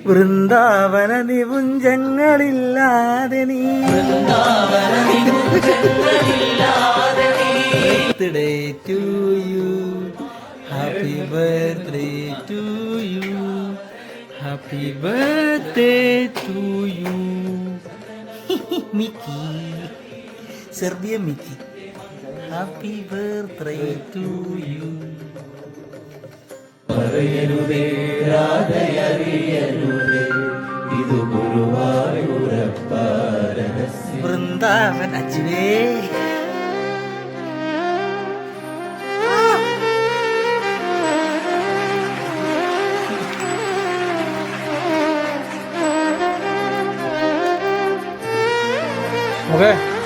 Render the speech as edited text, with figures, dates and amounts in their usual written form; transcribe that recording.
വൃന്ദാവന നിപുഞ്ചങ്ങളില്ലാതെ നീ birthday to you, happy birthday to you, happy birthday to you. Mickey, Serbia Mickey, happy birthday to you. പറയരുതേ രാധയറിയരുതേ, ഇത് ഗുരുവായൂരപ്പ രഹസ്യം. വൃന്ദാവൻ അജുവേ. Okay.